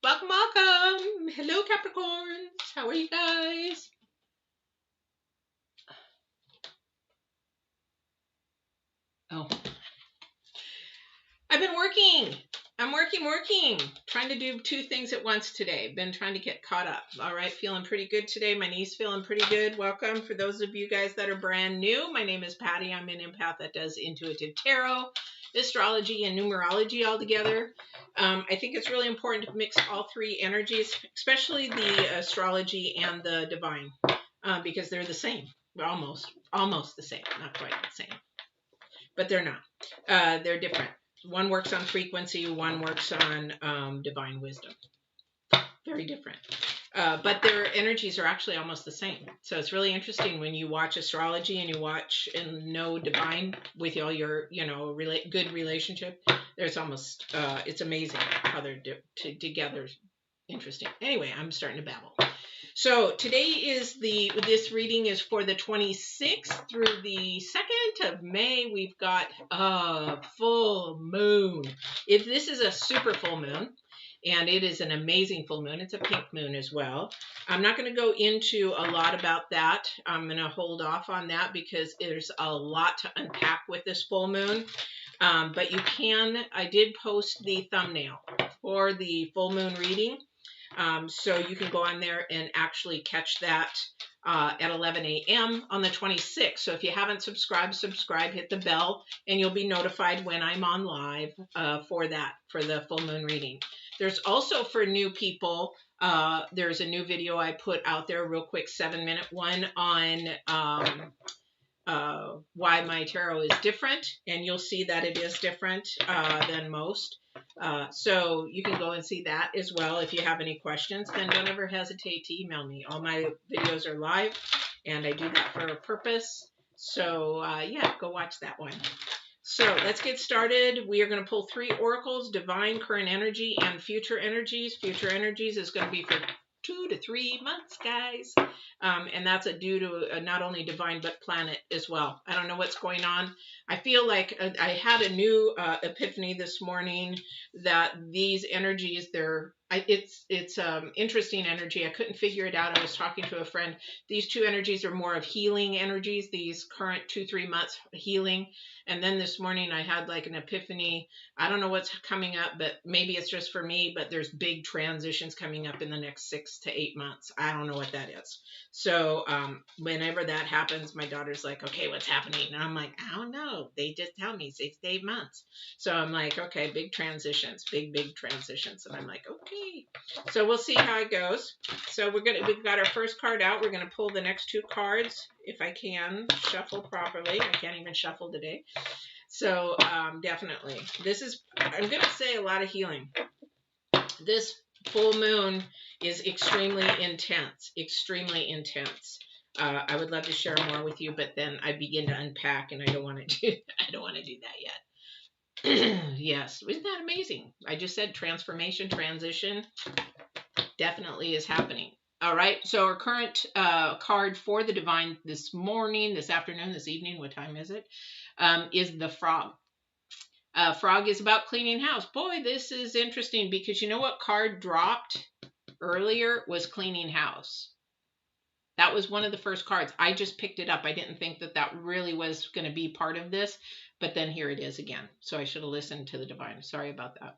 Welcome, welcome. Hello, Capricorns. How are you guys? Oh, I've been working. I'm working. Trying to do two things at once today. Been trying to get caught up. All right, feeling pretty good today. My knee's feeling pretty good. Welcome. For those of you guys that are brand new, my name is Patty. I'm an empath that does intuitive tarot, astrology, and numerology all together. I think it's really important to mix all three energies, especially the astrology and the divine, because they're the same. Almost the same. Not quite the same, but they're not. They're different. One works on frequency, one works on divine wisdom. Very different. But their energies are actually almost the same. So it's really interesting when you watch astrology and you watch and know divine with all your, good relationship. There's almost, it's amazing how they're together. Interesting. Anyway, I'm starting to babble. So today is this reading is for the 26th through the 2nd of May. We've got a full moon. If this is a super full moon, and it is an amazing full moon. It's a pink moon as well. I'm not going to go into a lot about that. I'm going to hold off on that because there's a lot to unpack with this full moon. But you can, I did post the thumbnail for the full moon reading. So you can go on there and actually catch that at 11 a.m. on the 26th. So if you haven't subscribed, hit the bell, and you'll be notified when I'm on live for the full moon reading. There's also for new people, there's a new video I put out there, a real quick 7-minute one on why my tarot is different, and you'll see that it is different than most. So you can go and see that as well. If you have any questions, then don't ever hesitate to email me. All my videos are live, and I do that for a purpose. So yeah, go watch that one. So let's get started. We are going to pull 3 oracles: divine, current energy, and future energies. Future energies is going to be for 2 to 3 months, guys. And that's due to not only divine, but planet as well. I don't know what's going on. I feel like I had a new epiphany this morning that these energies, it's interesting energy. I couldn't figure it out. I was talking to a friend. These 2 energies are more of healing energies, these current 2-3 months healing. And then this morning I had like an epiphany. I don't know what's coming up, but maybe it's just for me, but there's big transitions coming up in the next 6 to 8 months. I don't know what that is. So whenever that happens, my daughter's like, okay, what's happening? And I'm like, I don't know. They just tell me 6 to 8 months. So I'm like, okay, big transitions, big transitions. And I'm like, okay. So we'll see how it goes. So we've got our first card out. We're going to pull the next 2 cards if I can shuffle properly. I can't even shuffle today. So definitely, I'm going to say a lot of healing. This full moon is extremely intense. I would love to share more with you, but then I begin to unpack, and I don't want to do that yet. Yes, isn't that amazing? I just said transformation, transition definitely is happening. All right, so our current card for the divine this morning, this afternoon, this evening, what time is it? Is the frog. Frog is about cleaning house. Boy, this is interesting because you know what card dropped earlier was cleaning house. That was one of the first cards. I just picked it up. I didn't think that really was going to be part of this, but then here it is again. So I should have listened to the divine. Sorry about that.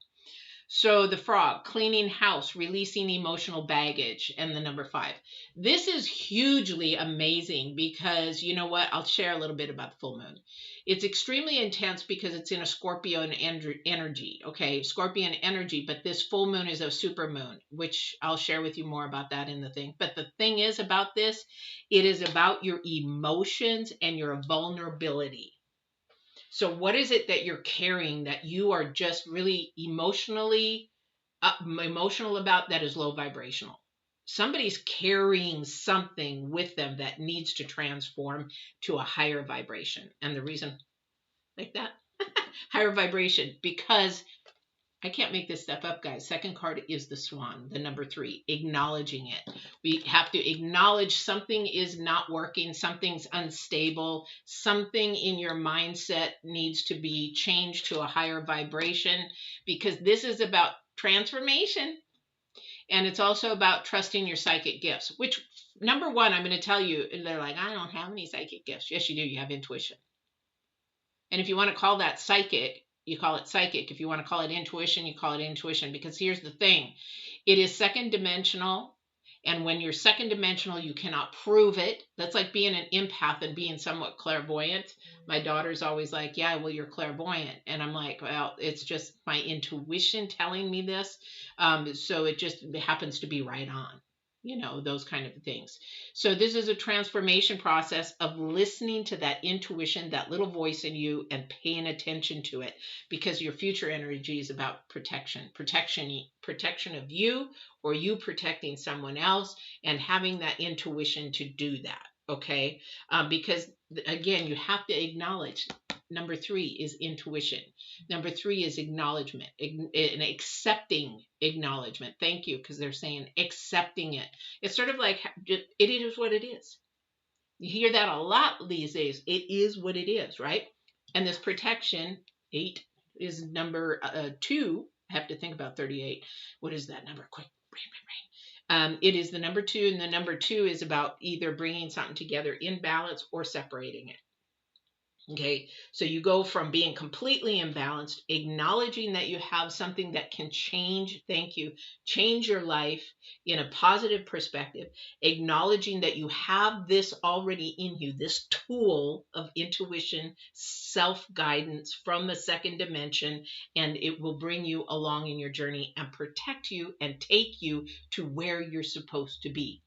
So the frog, cleaning house, releasing emotional baggage, and the number 5. This is hugely amazing because you know what? I'll share a little bit about the full moon. It's extremely intense because it's in a Scorpion energy, okay? Scorpion energy, but this full moon is a super moon, which I'll share with you more about that in the thing. But the thing is about this, it is about your emotions and your vulnerability. So what is it that you're carrying that you are just really emotional about that is low vibrational? Somebody's carrying something with them that needs to transform to a higher vibration. And the reason like that, higher vibration, because I can't make this stuff up, guys. Second card is the swan, the number 3, acknowledging it. We have to acknowledge something is not working, something's unstable, something in your mindset needs to be changed to a higher vibration, because this is about transformation. And it's also about trusting your psychic gifts, which, number one, I'm going to tell you, they're like, I don't have any psychic gifts. Yes, you do. You have intuition. And if you want to call that psychic, you call it psychic. If you want to call it intuition, you call it intuition. Because here's the thing. It is second dimensional. And when you're second dimensional, you cannot prove it. That's like being an empath and being somewhat clairvoyant. My daughter's always like, yeah, well, you're clairvoyant. And I'm like, well, it's just my intuition telling me this. So it just happens to be right on. You know, those kind of things. So this is a transformation process of listening to that intuition, that little voice in you, and paying attention to it, because your future energy is about protection of you, or you protecting someone else, and having that intuition to do that. Okay. Because again, you have to acknowledge. Number 3 is intuition. Number 3 is acknowledgement, and accepting acknowledgement. Thank you, because they're saying accepting it. It's sort of like it is what it is. You hear that a lot these days. It is what it is, right? And this protection, 8, is number 2. I have to think about 38. What is that number? Quick, brain. It is the number 2, and the number 2 is about either bringing something together in balance or separating it. Okay, so you go from being completely imbalanced, acknowledging that you have something that can change, change your life in a positive perspective, acknowledging that you have this already in you, this tool of intuition, self-guidance from the second dimension, and it will bring you along in your journey and protect you and take you to where you're supposed to be.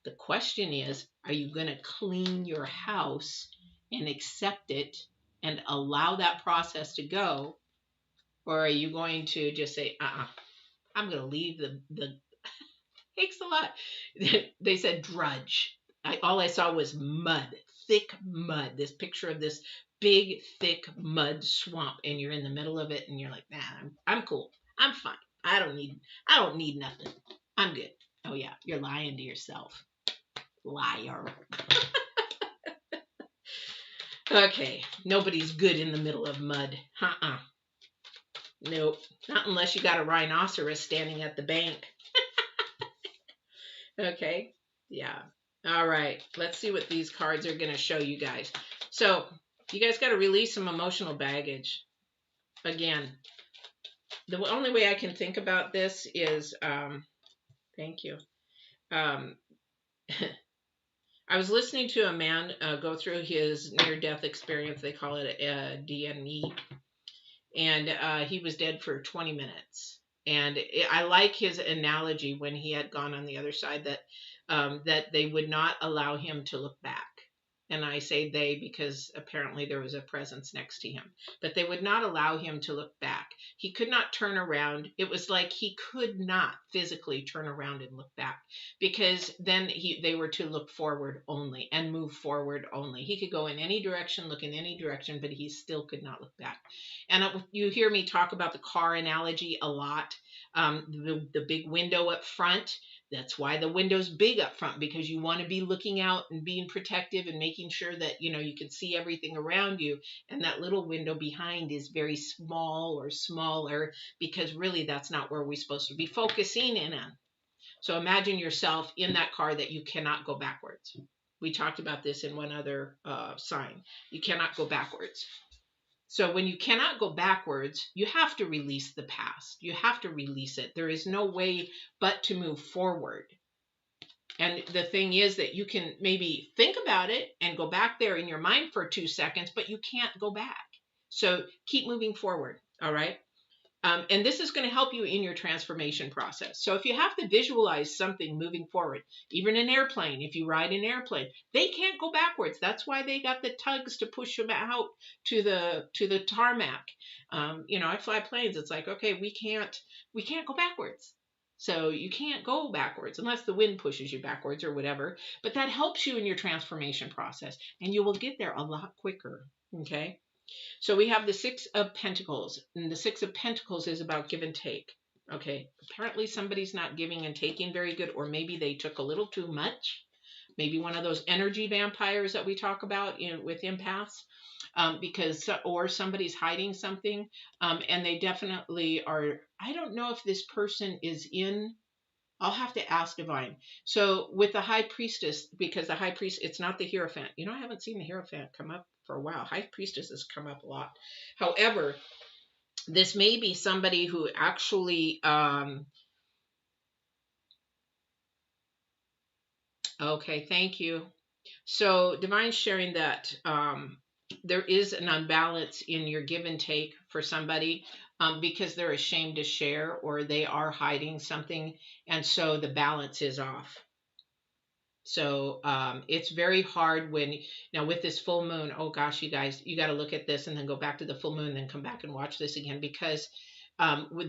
The question is, are you going to clean your house and accept it and allow that process to go? Or are you going to just say, I'm going to leave the takes a lot. They said drudge. All I saw was mud, thick mud, this picture of this big, thick mud swamp, and you're in the middle of it, and you're like, nah, I'm cool. I'm fine. I don't need nothing. I'm good. Oh yeah, you're lying to yourself. Liar. Okay, nobody's good in the middle of mud. Nope, not unless you got a rhinoceros standing at the bank. Okay, yeah. All right, let's see what these cards are going to show you guys. So, you guys got to release some emotional baggage. Again, the only way I can think about this is, thank you. I was listening to a man go through his near-death experience. They call it a DNE. And he was dead for 20 minutes. And I like his analogy when he had gone on the other side, that they would not allow him to look back. And I say they because apparently there was a presence next to him. But they would not allow him to look back. He could not turn around. It was like he could not physically turn around and look back, because then they were to look forward only and move forward only. He could go in any direction, look in any direction, but he still could not look back. And you hear me talk about the car analogy a lot. The big window up front. That's why the window's big up front, because you want to be looking out and being protective and making sure that, you can see everything around you. And that little window behind is very small or smaller, because really that's not where we're supposed to be focusing in on. So imagine yourself in that car that you cannot go backwards. We talked about this in one other sign. You cannot go backwards. So when you cannot go backwards, you have to release the past. You have to release it. There is no way but to move forward. And the thing is that you can maybe think about it and go back there in your mind for 2 seconds, but you can't go back. So keep moving forward. All right. And this is going to help you in your transformation process. So if you have to visualize something moving forward, even an airplane, if you ride an airplane, they can't go backwards. That's why they got the tugs to push them out to the tarmac. I fly planes. It's like, okay, we can't go backwards. So you can't go backwards unless the wind pushes you backwards or whatever. But that helps you in your transformation process, and you will get there a lot quicker. Okay. So we have the 6 of Pentacles, and the 6 of Pentacles is about give and take. Okay, apparently somebody's not giving and taking very good, or maybe they took a little too much. Maybe one of those energy vampires that we talk about with empaths. because, or somebody's hiding something, and they definitely are. I don't know if this person is in. I'll have to ask Divine. So with the High Priestess, because the High Priest, it's not the Hierophant. You know, I haven't seen the Hierophant come up for a while. High Priestess has come up a lot. However, this may be somebody who actually, okay, thank you. So Divine's sharing that there is an unbalance in your give and take for somebody, because they're ashamed to share or they are hiding something. And so the balance is off. So it's very hard when, now with this full moon, oh gosh, you guys, you got to look at this and then go back to the full moon, then come back and watch this again, because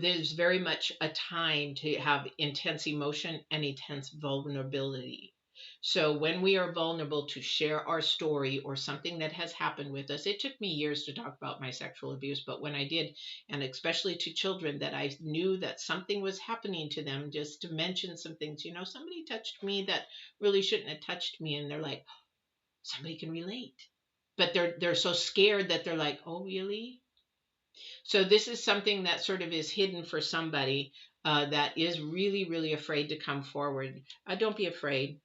there's very much a time to have intense emotion and intense vulnerability. So when we are vulnerable to share our story or something that has happened with us, it took me years to talk about my sexual abuse, but when I did, and especially to children that I knew that something was happening to them, just to mention some things, you know, somebody touched me that really shouldn't have touched me, and they're like, somebody can relate, but they're so scared that they're like, oh really? So this is something that sort of is hidden for somebody that is really, really afraid to come forward. Don't be afraid.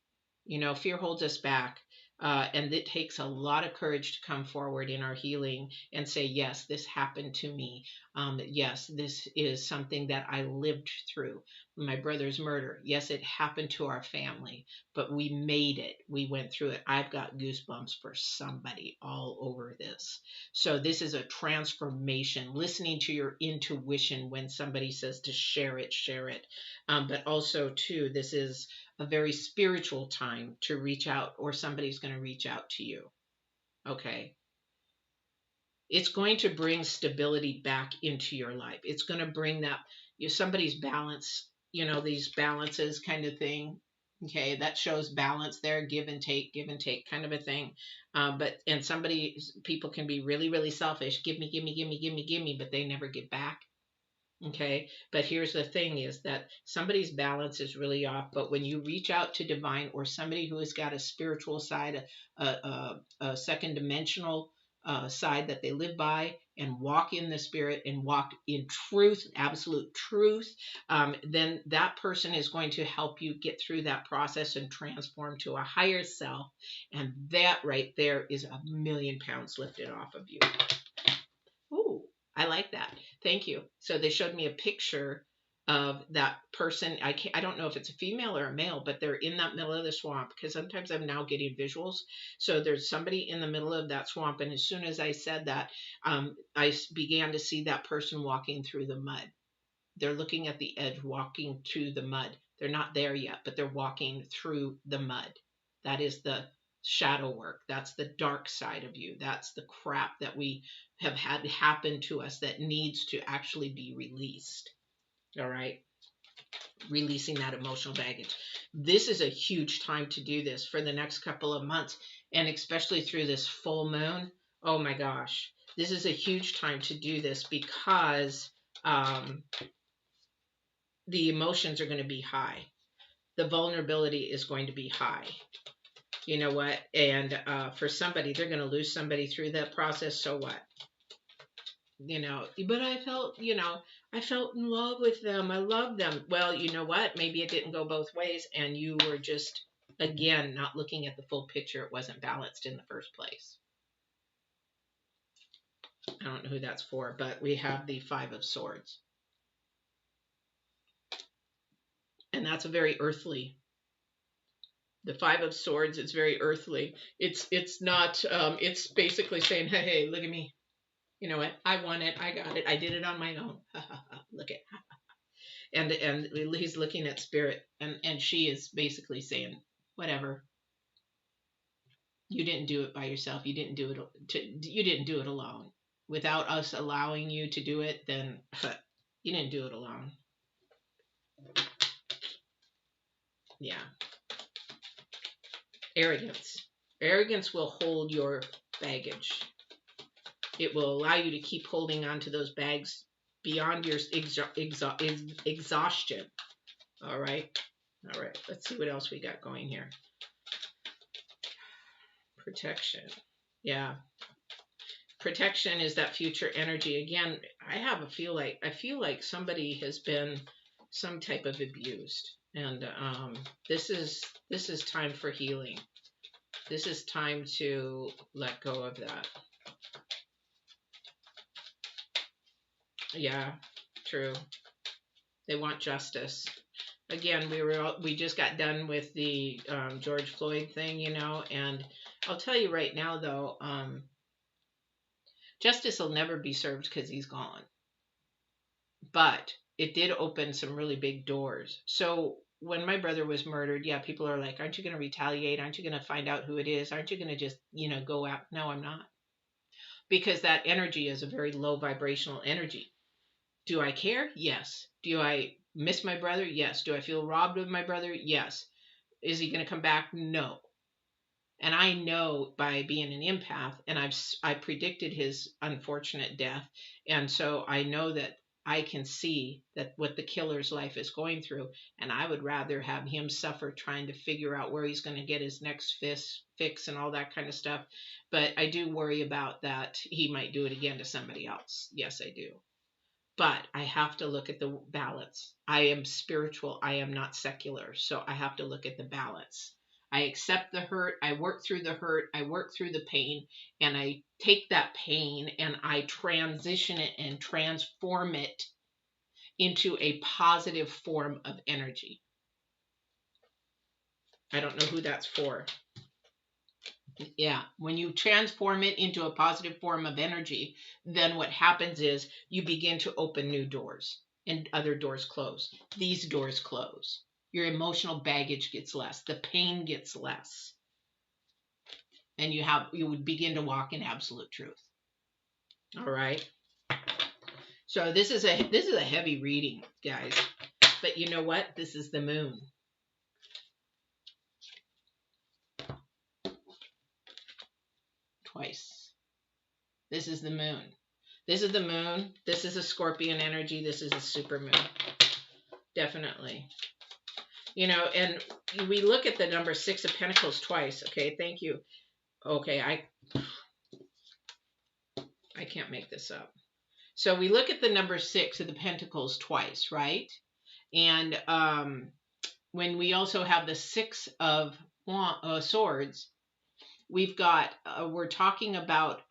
You know, fear holds us back. And it takes a lot of courage to come forward in our healing and say, yes, this happened to me. Yes, this is something that I lived through. My brother's murder. Yes, it happened to our family, but we made it. We went through it. I've got goosebumps for somebody all over this. So this is a transformation, listening to your intuition when somebody says to share it, share it. But also, too, this is a very spiritual time to reach out, or somebody's going to reach out to you. Okay. It's going to bring stability back into your life. It's going to bring that, somebody's balance, these balances kind of thing. Okay. That shows balance there, give and take kind of a thing. And people can be really, really selfish. Give me, give me, give me, give me, give me, but they never give back. Okay. But here's the thing, is that somebody's balance is really off. But when you reach out to divine, or somebody who has got a spiritual side, a second dimensional side that they live by, and walk in the spirit and walk in truth, absolute truth, then that person is going to help you get through that process and transform to a higher self. And that right there is 1,000,000 pounds lifted off of you. Ooh, I like that. Thank you. So they showed me a picture of that person. I don't know if it's a female or a male, but they're in that middle of the swamp, because sometimes I'm now getting visuals. So there's somebody in the middle of that swamp. And as soon as I said that, I began to see that person walking through the mud. They're looking at the edge, walking through the mud. They're not there yet, but they're walking through the mud. That is the shadow work. That's the dark side of you. That's the crap that we have had happen to us that needs to actually be released. All right. Releasing that emotional baggage. This is a huge time to do this for the next couple of months, and especially through this full moon. Oh my gosh. This is a huge time to do this, because the emotions are going to be high. The vulnerability is going to be high. You know what? And for somebody, they're going to lose somebody through that process. So what? But I felt in love with them. I love them. Well, you know what? Maybe it didn't go both ways, and you were just, again, not looking at the full picture. It wasn't balanced in the first place. I don't know who that's for, but we have the 5 of Swords. And that's a very earthly. The 5 of Swords is very earthly. It's not, it's basically saying, hey, look at me. You know what? I won it. I got it. I did it on my own. Look at, and he's looking at spirit, and she is basically saying, whatever. You didn't do it by yourself. You didn't do it alone. Without us allowing you to do it, then you didn't do it alone. Yeah. Arrogance will hold your baggage. It will allow you to keep holding on to those bags beyond your exhaustion. All right. Let's see what else we got going here. Protection. Yeah. Protection is that future energy. Again, I feel like somebody has been some type of abused, and this is time for healing. This is time to let go of that. Yeah, true. They want justice. Again, we just got done with the George Floyd thing, you know, and I'll tell you right now though, justice will never be served because he's gone. But it did open some really big doors. So when my brother was murdered, yeah, people are like, aren't you going to retaliate? Aren't you going to find out who it is? Aren't you going to just, go out? No, I'm not. Because that energy is a very low vibrational energy. Do I care? Yes. Do I miss my brother? Yes. Do I feel robbed of my brother? Yes. Is he going to come back? No. And I know by being an empath, and I predicted his unfortunate death, and so I know that I can see that what the killer's life is going through, and I would rather have him suffer trying to figure out where he's going to get his next fix and all that kind of stuff. But I do worry about that he might do it again to somebody else. Yes, I do. But I have to look at the balance. I am spiritual. I am not secular. So I have to look at the balance. I accept the hurt. I work through the hurt. I work through the pain. And I take that pain and I transition it and transform it into a positive form of energy. I don't know who that's for. Yeah, when you transform it into a positive form of energy, then what happens is you begin to open new doors and other doors close. These doors close. Your emotional baggage gets less. The pain gets less. And you would begin to walk in absolute truth. All right. So this is a heavy reading, guys. But you know what? This is the moon. Twice. This is the moon. This is the moon. This is a Scorpion energy. This is a super moon. Definitely. And we look at the number 6 of Pentacles twice. Okay, thank you. Okay, I can't make this up. So we look at the number 6 of the Pentacles twice, right? And when we also have the 6 of Swords, we've got, we're talking about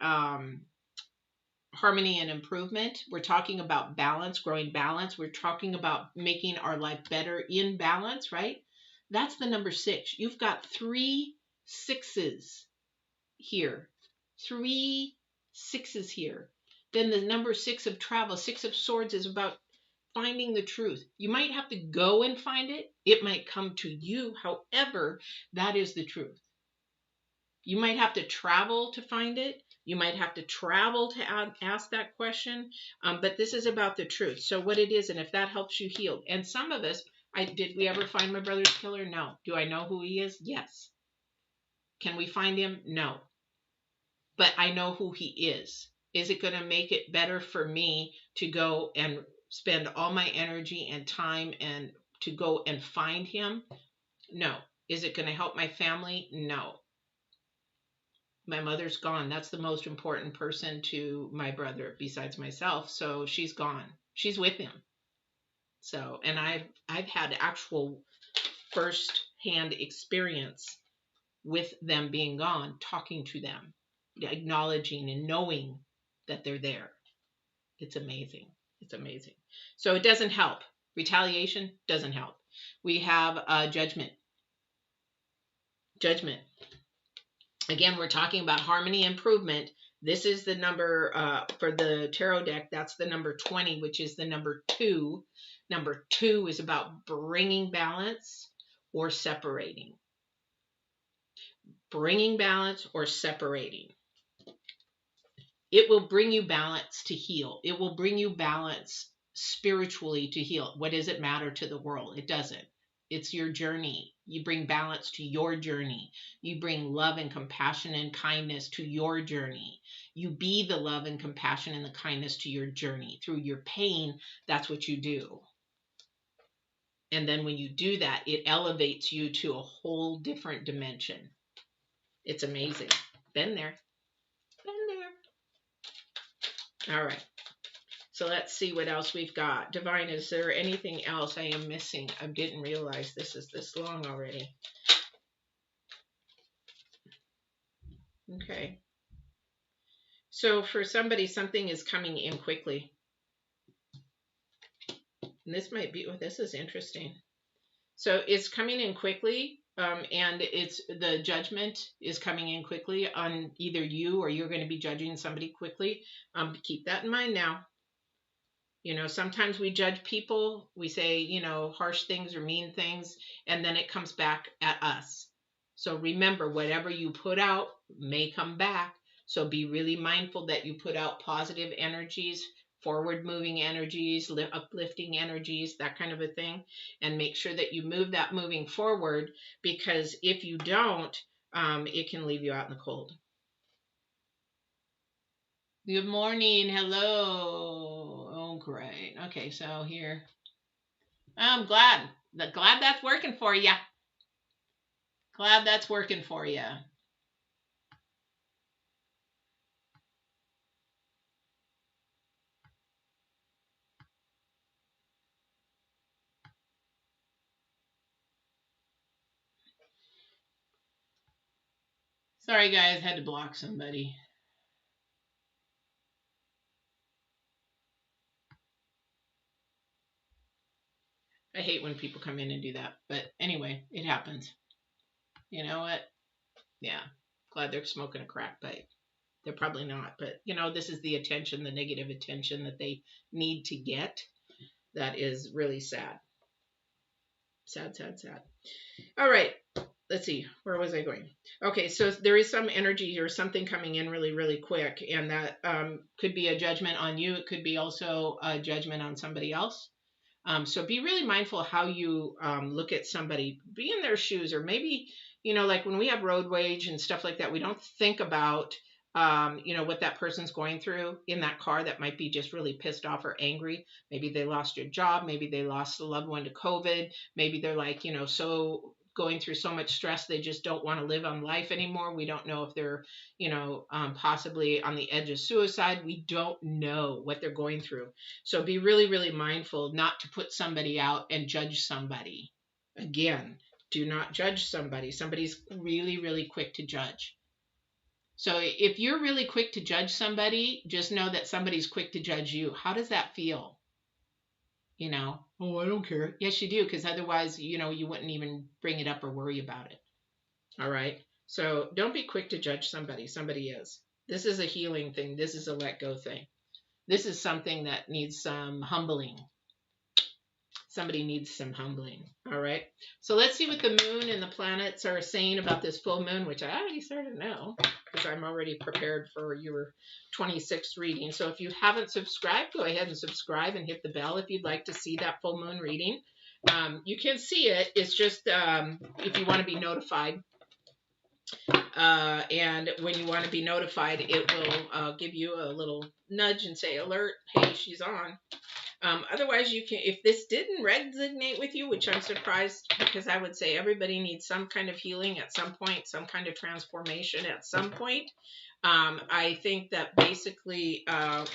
harmony and improvement. We're talking about balance, growing balance. We're talking about making our life better in balance, right? That's the number 6. You've got 3 6s here. 3 6s here. Then the number 6 of travel, 6 of Swords is about finding the truth. You might have to go and find it. It might come to you. However, that is the truth. You might have to travel to find it. You might have to travel to ask that question. But this is about the truth. So what it is, and if that helps you heal. And some of us, did we ever find my brother's killer? No. Do I know who he is? Yes. Can we find him? No. But I know who he is. Is it going to make it better for me to go and spend all my energy and time and to go and find him? No. Is it going to help my family? No. My mother's gone. That's the most important person to my brother besides myself. So she's gone. She's with him. So, and I've had actual first-hand experience with them being gone, talking to them, acknowledging and knowing that they're there. It's amazing. It's amazing. So it doesn't help. Retaliation doesn't help. We have judgment. Judgment. Again, we're talking about harmony improvement. This is the number for the tarot deck. That's the number 20, which is the number 2. Number 2 is about bringing balance or separating. Bringing balance or separating. It will bring you balance to heal. It will bring you balance spiritually to heal. What does it matter to the world? It doesn't. It's your journey. You bring balance to your journey. You bring love and compassion and kindness to your journey. You be the love and compassion and the kindness to your journey. Through your pain, that's what you do. And then when you do that, it elevates you to a whole different dimension. It's amazing. Been there. Been there. All right. So let's see what else we've got. Divine, is there anything else I am missing? I didn't realize this is this long already. Okay. So for somebody, something is coming in quickly. And this might be, oh, this is interesting. So it's coming in quickly, and it's the judgment is coming in quickly on either you or you're going to be judging somebody quickly. Keep that in mind now. You know, sometimes we judge people, we say, you know, harsh things or mean things, and then it comes back at us. So remember, whatever you put out may come back. So be really mindful that you put out positive energies, forward moving energies, uplifting energies, that kind of a thing. And make sure that you move that moving forward, because if you don't, it can leave you out in the cold. Good morning. Hello. Oh, great. Okay, so here. I'm glad. Glad that's working for you. Glad that's working for you. Sorry, guys. Had to block somebody. I hate when people come in and do that. But anyway, it happens. You know what? Yeah. Glad they're smoking a crack pipe. They're probably not. But, you know, this is the attention, the negative attention that they need to get. That is really sad. Sad, sad, sad. All right. Let's see, where was I going? Okay, so there is some energy or something coming in really, really quick, and that could be a judgment on you. It could be also a judgment on somebody else. So be really mindful how you look at somebody. Be in their shoes, or maybe, you know, like when we have road rage and stuff like that, we don't think about, you know, what that person's going through in that car that might be just really pissed off or angry. Maybe they lost your job. Maybe they lost a loved one to COVID. Maybe they're like, you know, so going through so much stress they just don't want to live on life anymore. We don't know if they're, you know, possibly on the edge of suicide. We don't know what they're going through. So be really, really mindful not to put somebody out and judge somebody. Again, do not judge somebody. Somebody's really, really quick to judge. So if you're really quick to judge somebody, just know that somebody's quick to judge you. How does that feel? You know, oh, I don't care. Yes, you do, because otherwise, you know, you wouldn't even bring it up or worry about it. All right. So don't be quick to judge somebody. Somebody is. This is a healing thing. This is a let go thing. This is something that needs some humbling. Somebody needs some humbling. All right. So let's see what the moon and the planets are saying about this full moon, which I already sort of know because I'm already prepared for your 26th reading. So if you haven't subscribed, go ahead and subscribe and hit the bell if you'd like to see that full moon reading. You can see it. It's just if you want to be notified. And when you want to be notified, it will give you a little nudge and say, alert, hey, she's on. Otherwise, you can, if this didn't resonate with you, which I'm surprised, because I would say everybody needs some kind of healing at some point, some kind of transformation at some point. I think that basically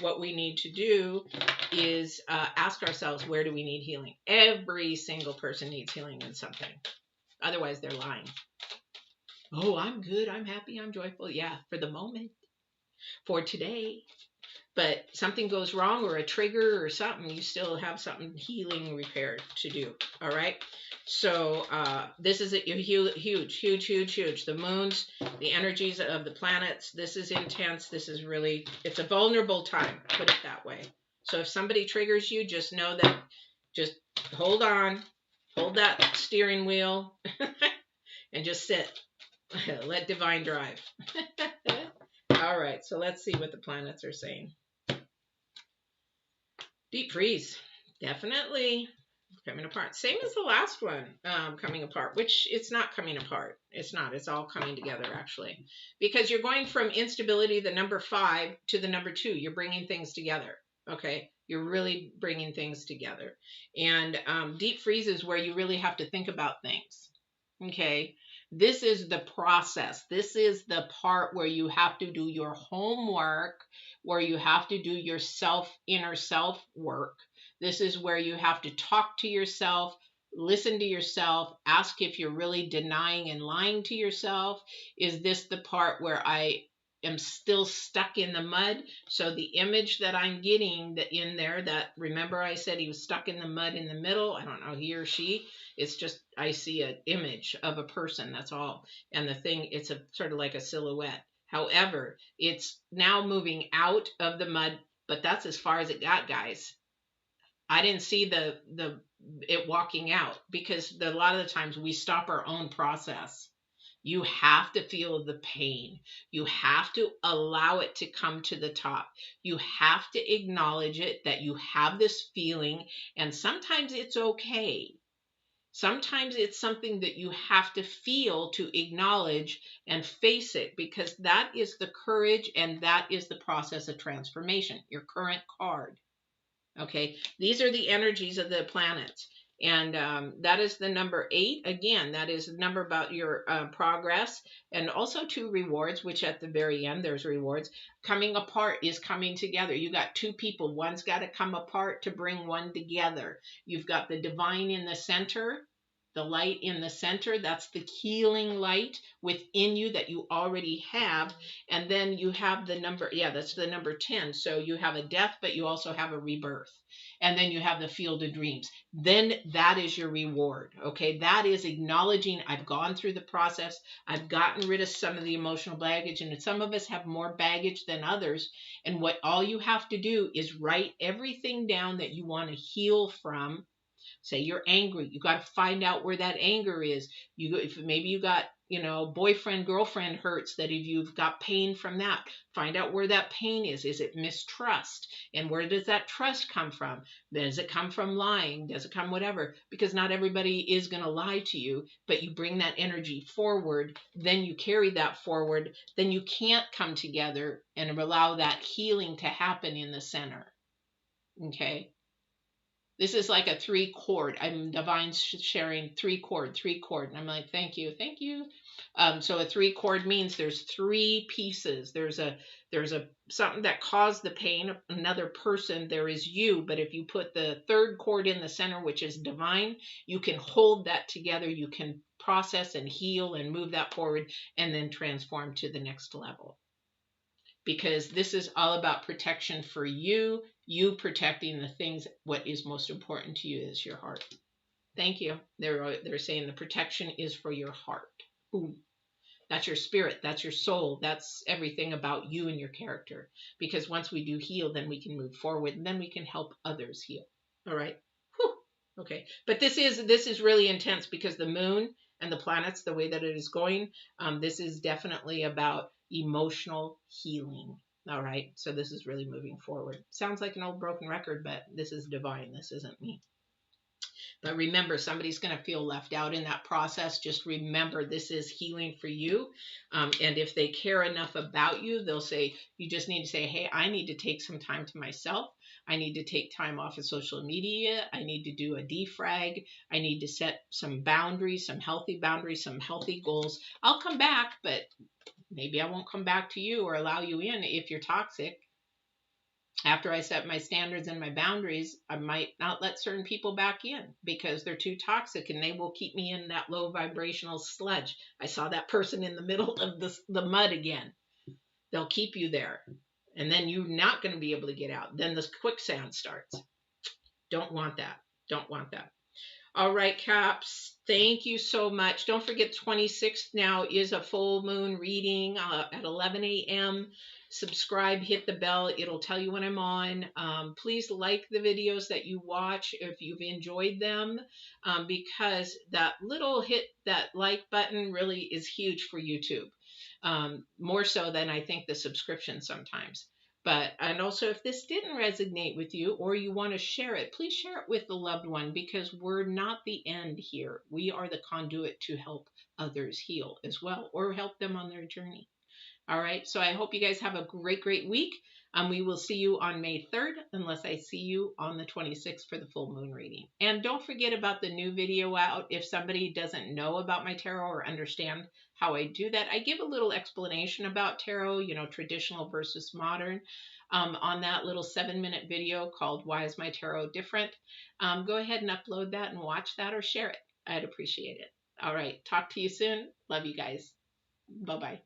what we need to do is ask ourselves, where do we need healing? Every single person needs healing in something. Otherwise, they're lying. Oh, I'm good. I'm happy. I'm joyful. Yeah, for the moment, for today. But something goes wrong or a trigger or something, you still have something healing repaired to do. All right. So this is huge, huge, huge, huge. The moons, the energies of the planets. This is intense. This is really, it's a vulnerable time. Put it that way. So if somebody triggers you, just know that, just hold on, hold that steering wheel and just sit. Let divine drive. All right. So let's see what the planets are saying. Deep freeze, definitely coming apart. Same as the last one, coming apart, which it's not coming apart. It's not. It's all coming together, actually, because you're going from instability, the number 5, to the number 2. You're bringing things together. Okay, you're really bringing things together. And deep freeze is where you really have to think about things. Okay, This is the process. This is the part where you have to do your homework, where you have to do your inner self work. This is where you have to talk to yourself, listen to yourself, ask if you're really denying and lying to yourself. Is this the part where I am still stuck in the mud? So the image that I'm getting that in there, that, remember I said he was stuck in the mud in the middle, I don't know, he or she, it's just, I see an image of a person, that's all. And the thing, it's a sort of like a silhouette. However, it's now moving out of the mud, but that's as far as it got, guys. I didn't see it walking out, because a lot of the times we stop our own process. You have to feel the pain. You have to allow it to come to the top. You have to acknowledge it, that you have this feeling, and sometimes it's okay. Sometimes it's something that you have to feel, to acknowledge and face it, because that is the courage and that is the process of transformation. Your current card. Okay, these are the energies of the planets. And that is the number 8. Again, that is the number about your progress, and also 2 rewards, which at the very end, there's rewards. Coming apart is coming together. You got 2 people. One's got to come apart to bring one together. You've got the divine in the center, the light in the center. That's the healing light within you that you already have. And then you have the number, yeah, that's the number 10. So you have a death, but you also have a rebirth. And then you have the field of dreams. Then that is your reward. Okay, that is acknowledging, I've gone through the process. I've gotten rid of some of the emotional baggage, and some of us have more baggage than others. And what all you have to do is write everything down that you want to heal from. Say you're angry, you got to find out where that anger is. If maybe you got, boyfriend, girlfriend hurts, that if you've got pain from that, find out where that pain is. Is it mistrust? And where does that trust come from? Does it come from lying? Does it come whatever? Because not everybody is going to lie to you, but you bring that energy forward, then you carry that forward, then you can't come together and allow that healing to happen in the center. Okay. This is like a 3 chord. I'm divine sharing 3 chord. And I'm like, thank you. So a 3 chord means there's 3 pieces. There's a something that caused the pain, another person, there is you. But if you put the 3rd chord in the center, which is divine, you can hold that together. You can process and heal and move that forward, and then transform to the next level. Because this is all about protection for you protecting the things. What is most important to you is your heart. Thank you. They're saying the protection is for your heart. Boom. That's your spirit. That's your soul. That's everything about you and your character. Because once we do heal, then we can move forward, and then we can help others heal. All right. Whew. Okay. But this is really intense, because the moon and the planets, the way that it is going, this is definitely about emotional healing. All right. So this is really moving forward. Sounds like an old broken record, but this is divine. This isn't me. But remember, somebody's going to feel left out in that process. Just remember, this is healing for you. And if they care enough about you, they'll say, you just need to say, hey, I need to take some time to myself. I need to take time off of social media. I need to do a defrag. I need to set some boundaries, some healthy goals. I'll come back, but maybe I won't come back to you or allow you in if you're toxic. After I set my standards and my boundaries, I might not let certain people back in because they're too toxic, and they will keep me in that low vibrational sludge. I saw that person in the middle of the mud again. They'll keep you there, and then you're not going to be able to get out. Then the quicksand starts. Don't want that. Don't want that. All right, Caps, thank you so much. Don't forget, 26th now is a full moon reading at 11 a.m. Subscribe, hit the bell. It'll tell you when I'm on. Please like the videos that you watch if you've enjoyed them, because that little hit that like button really is huge for YouTube, more so than I think the subscription sometimes. And also, if this didn't resonate with you, or you want to share it, please share it with the loved one, because we're not the end here. We are the conduit to help others heal as well, or help them on their journey. All right. So I hope you guys have a great, great week. We will see you on May 3rd, unless I see you on the 26th for the full moon reading. And don't forget about the new video out. If somebody doesn't know about my tarot or understand how I do that, I give a little explanation about tarot, you know, traditional versus modern, on that little 7-minute video called Why is My Tarot Different? Go ahead and upload that and watch that or share it. I'd appreciate it. All right. Talk to you soon. Love you guys. Bye-bye.